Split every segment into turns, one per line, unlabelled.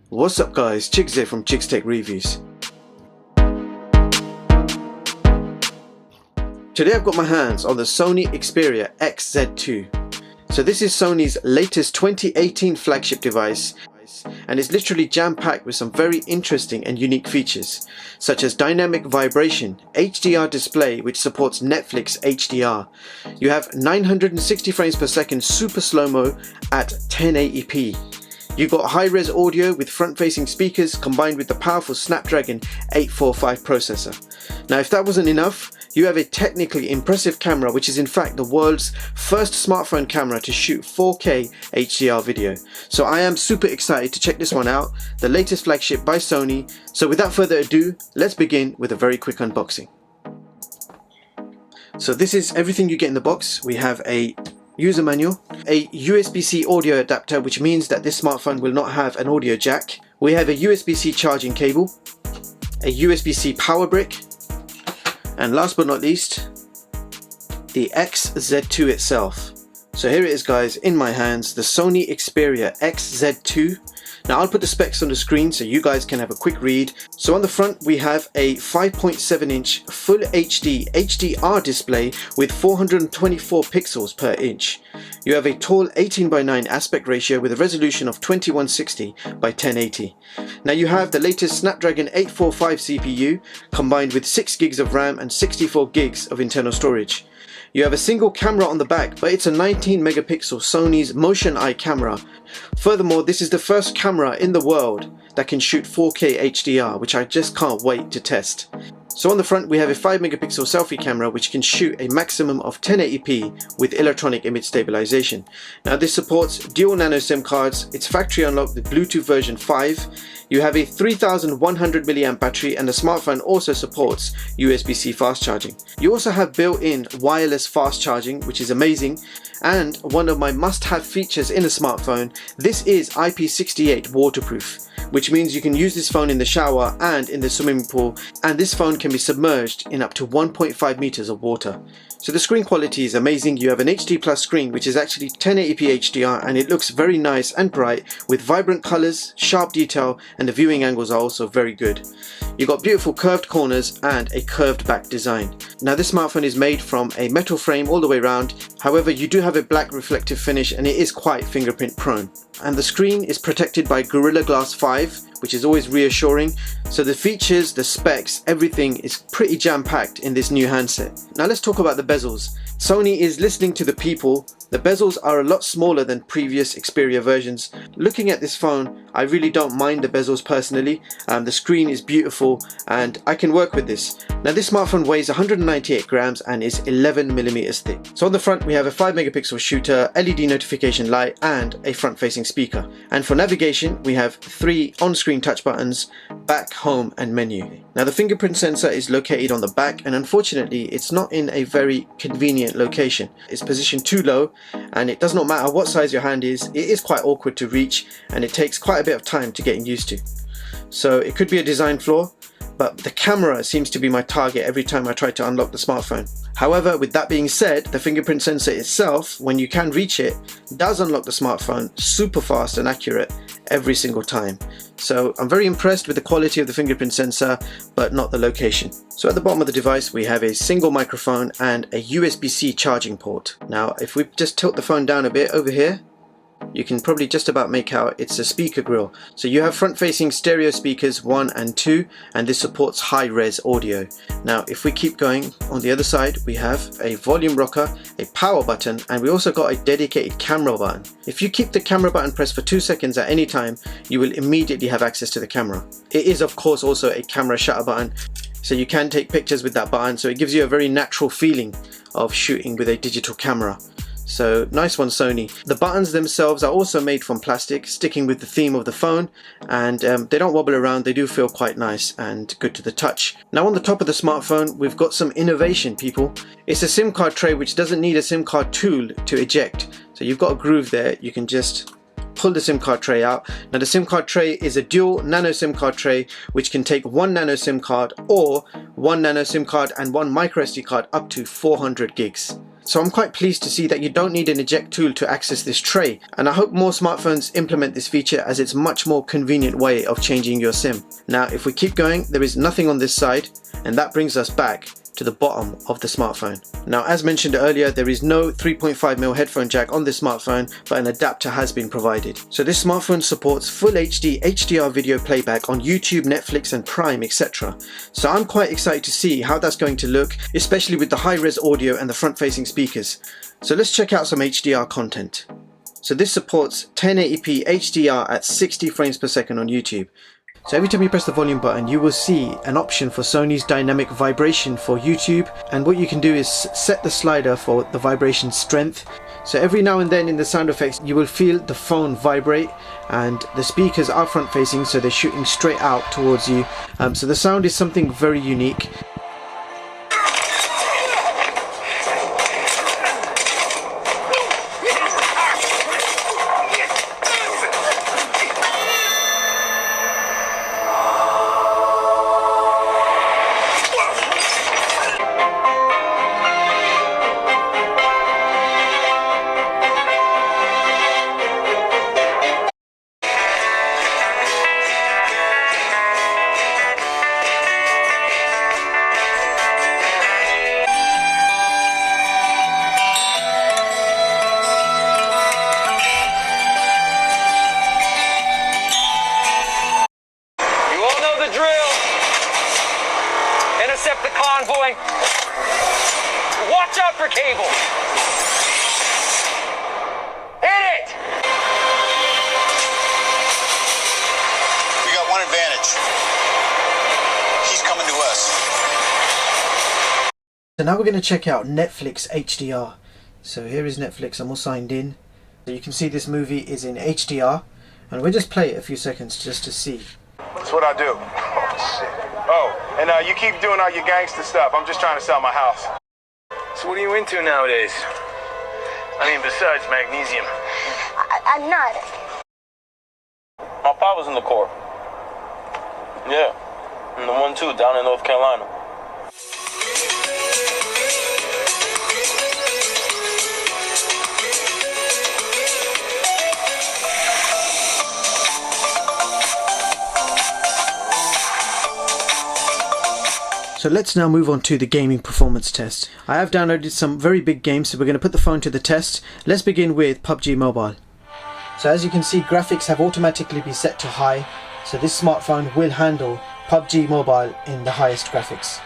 What's up guys, Chicks here from Chicks Tech Reviews. Today I've got my hands on the Sony XPERIA XZ2. So this is Sony's latest 2018 flagship device, and it's literally jam-packed with some very interesting and unique features, such as dynamic vibration, HDR display which supports Netflix HDR. You have 960 frames per second super slow-mo at 1080p. You've got high-res audio with front-facing speakers combined with the powerful Snapdragon 845 processor. Now if that wasn't enough, you have a technically impressive camera which is in fact the world's first smartphone camera to shoot 4K HDR video. So I am super excited to check this one out, the latest flagship by Sony. So without further ado, let's begin with a very quick unboxing. So this is everything you get in the box. We have a user manual, a USB-C audio adapter, which means that this smartphone will not have an audio jack. We have a USB-C charging cable, a USB-C power brick, and last but not least, the XZ2 itself. So here it is guys, in my hands, the Sony XPERIA XZ2. Now I'll put the specs on the screen so you guys can have a quick read. So on the front we have a 5.7 inch full HD HDR display with 424 pixels per inch. You have a tall 18:9 aspect ratio with a resolution of 2160 by 1080. Now you have the latest Snapdragon 845 CPU combined with 6 gigs of RAM and 64 gigs of internal storage. You have a single camera on the back, but it's a 19 megapixel Sony's Motion Eye camera. Furthermore, this is the first camera in the world that can shoot 4K HDR, which I just can't wait to test. So on the front we have a 5 megapixel selfie camera which can shoot a maximum of 1080p with electronic image stabilization. Now this supports dual Nano SIM cards, it's factory unlocked with Bluetooth version 5. You have a 3100 mAh battery, and the smartphone also supports USB-C fast charging. You also have built-in wireless fast charging, which is amazing, and one of my must-have features in a smartphone, this is IP68 waterproof, which means you can use this phone in the shower and in the swimming pool, and this phone can be submerged in up to 1.5 meters of water. So the screen quality is amazing. You have an HD Plus screen which is actually 1080p HDR, and it looks very nice and bright with vibrant colors, sharp detail, and the viewing angles are also very good. You've got beautiful curved corners and a curved back design. Now this smartphone is made from a metal frame all the way around, however you do have a black reflective finish and it is quite fingerprint prone. And the screen is protected by Gorilla Glass 5, which is always reassuring. So the features, the specs, everything is pretty jam-packed in this new handset. Now let's talk about the bezels. Sony is listening to the people. The bezels are a lot smaller than previous Xperia versions. Looking at this phone, I really don't mind the bezels personally. The screen is beautiful and I can work with this. Now this smartphone weighs 198 grams and is 11 millimeters thick. So on the front we have a 5 megapixel shooter, LED notification light, and a front-facing speaker. And for navigation we have 3 on-screen touch buttons: back, home, and menu. Now the fingerprint sensor is located on the back, and unfortunately it's not in a very convenient location. It's positioned too low, and it does not matter what size your hand is, it is quite awkward to reach and it takes quite a bit of time to get used to. So it could be a design flaw, but the camera seems to be my target every time I try to unlock the smartphone. However, with that being said, the fingerprint sensor itself, when you can reach it, does unlock the smartphone super fast and accurate every single time. So I'm very impressed with the quality of the fingerprint sensor, but not the location. So at the bottom of the device we have a single microphone and a USB-C charging port. Now if we just tilt the phone down a bit over here, you can probably just about make out it's a speaker grill. So you have front-facing stereo speakers 1 and 2, and this supports high-res audio. Now if we keep going, on the other side we have a volume rocker, a power button, and we also got a dedicated camera button. If you keep the camera button pressed for 2 seconds at any time, you will immediately have access to the camera. It is of course also a camera shutter button, so you can take pictures with that button, so it gives you a very natural feeling of shooting with a digital camera. So nice one Sony. The buttons themselves are also made from plastic, sticking with the theme of the phone, and they don't wobble around, they do feel quite nice and good to the touch. Now on the top of the smartphone we've got some innovation, people. It's a SIM card tray which doesn't need a SIM card tool to eject. So you've got a groove there, you can just pull the SIM card tray out. Now the SIM card tray is a dual Nano SIM card tray which can take 1 Nano SIM card or 1 Nano SIM card and 1 MicroSD card up to 400 gigs. So I'm quite pleased to see that you don't need an eject tool to access this tray, and I hope more smartphones implement this feature as it's a much more convenient way of changing your SIM. Now if we keep going, there is nothing on this side, and that brings us back to the bottom of the smartphone. Now as mentioned earlier, there is no 3.5mm headphone jack on this smartphone, but an adapter has been provided. So this smartphone supports full HD HDR video playback on YouTube, Netflix and Prime, etc. So I'm quite excited to see how that's going to look, especially with the high-res audio and the front-facing speakers. So let's check out some HDR content. So this supports 1080p HDR at 60 frames per second on YouTube. So every time you press the volume button, you will see an option for Sony's dynamic vibration for YouTube, and what you can do is set the slider for the vibration strength. So every now and then in the sound effects you will feel the phone vibrate, and the speakers are front facing, so they're shooting straight out towards you. So the sound is something very unique.
Intercept the convoy. Watch out for cable. Hit it!
We got one advantage. He's coming to us.
So now we're going to check out Netflix HDR. So here is Netflix, I'm all signed in. So you can see this movie is in HDR, and we'll just play it a few seconds just to see.
That's what I do. Oh, shit. Oh, and you keep doing all your gangster stuff. I'm just trying to sell my house. So what are you into nowadays? I mean, besides magnesium.
I'm not.
My pop was in the Corps. Yeah, and the 1-2 down in North Carolina.
So let's now move on to the gaming performance test. I have downloaded some very big games, so we're going to put the phone to the test. Let's begin with PUBG Mobile. So as you can see, graphics have automatically been set to high, so this smartphone will handle PUBG Mobile in the highest graphics.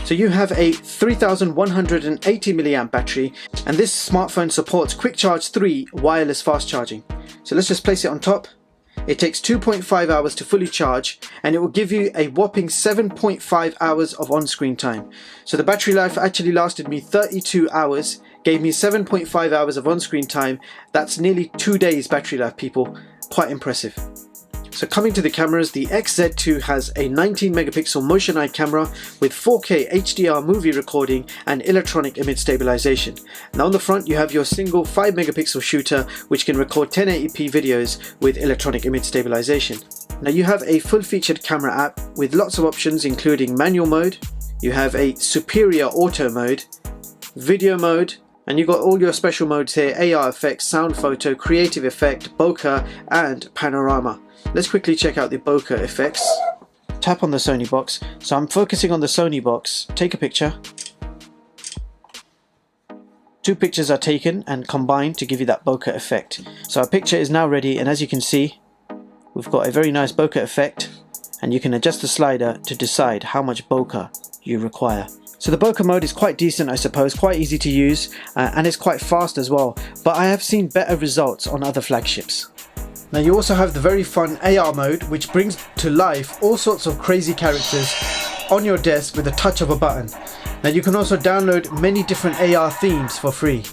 So you have a 3180 mAh battery, and this smartphone supports Quick Charge 3 wireless fast charging. So let's just place it on top. It takes 2.5 hours to fully charge, and it will give you a whopping 7.5 hours of on-screen time. So the battery life actually lasted me 32 hours, gave me 7.5 hours of on-screen time. That's nearly 2 days battery life, people. Quite impressive. So coming to the cameras, the XZ2 has a 19 megapixel motion eye camera with 4K HDR movie recording and electronic image stabilization. Now on the front you have your single 5 megapixel shooter which can record 1080p videos with electronic image stabilization. Now you have a full featured camera app with lots of options including manual mode, you have a superior auto mode, video mode, and you've got all your special modes here: AR effects, sound photo, creative effect, bokeh and panorama. Let's quickly check out the bokeh effects. Tap on the Sony box. So I'm focusing on the Sony box. Take a picture. Two pictures are taken and combined to give you that bokeh effect. So our picture is now ready, and as you can see, we've got a very nice bokeh effect, and you can adjust the slider to decide how much bokeh you require. So the bokeh mode is quite decent, I suppose, quite easy to use, and it's quite fast as well, but I have seen better results on other flagships. Now you also have the very fun AR mode, which brings to life all sorts of crazy characters on your desk with a touch of a button. Now you can also download many different AR themes for free.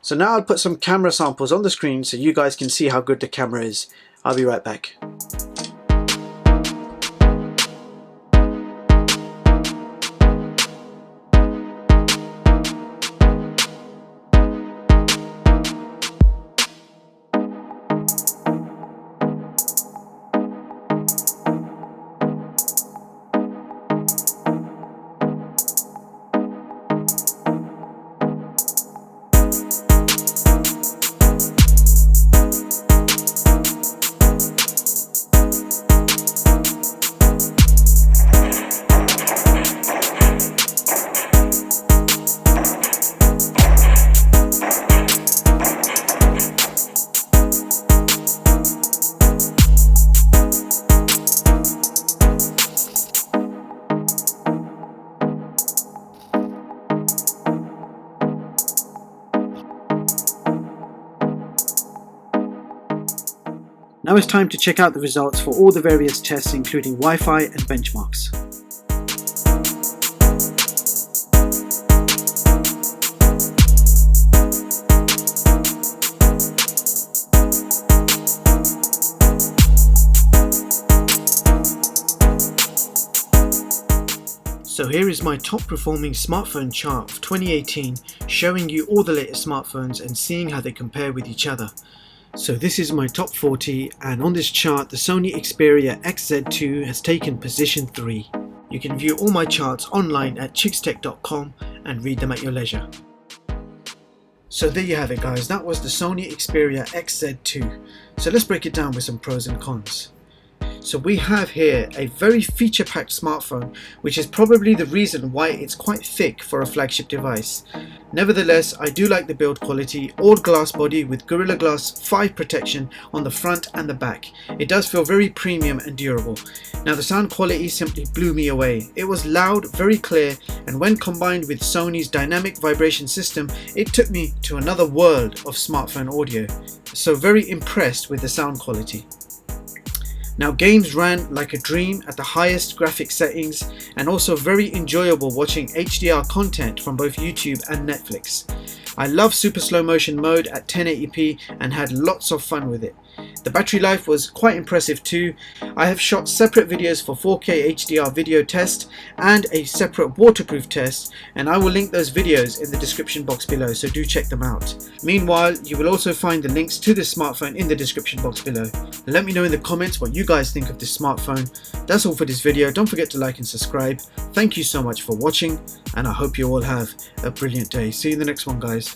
So now I'll put some camera samples on the screen so you guys can see how good the camera is. I'll be right back. Now it's time to check out the results for all the various tests, including Wi-Fi and benchmarks. So here is my top performing smartphone chart of 2018, showing you all the latest smartphones and seeing how they compare with each other. So this is my top 40, and on this chart the Sony XPERIA XZ2 has taken position 3. You can view all my charts online at chixtech.com and read them at your leisure. So there you have it guys, that was the Sony XPERIA XZ2. So let's break it down with some pros and cons. So we have here a very feature-packed smartphone, which is probably the reason why it's quite thick for a flagship device. Nevertheless, I do like the build quality, all glass body with Gorilla Glass 5 protection on the front and the back. It does feel very premium and durable. Now the sound quality simply blew me away. It was loud, very clear, and when combined with Sony's dynamic vibration system, it took me to another world of smartphone audio. So very impressed with the sound quality. Now games ran like a dream at the highest graphic settings, and also very enjoyable watching HDR content from both YouTube and Netflix. I love super slow motion mode at 1080p and had lots of fun with it. The battery life was quite impressive too. I have shot separate videos for 4K HDR video test and a separate waterproof test, and I will link those videos in the description box below, so do check them out. Meanwhile, you will also find the links to this smartphone in the description box below. Let me know in the comments what you guys think of this smartphone. That's all for this video. Don't forget to like and subscribe. Thank you so much for watching, and I hope you all have a brilliant day. See you in the next one guys.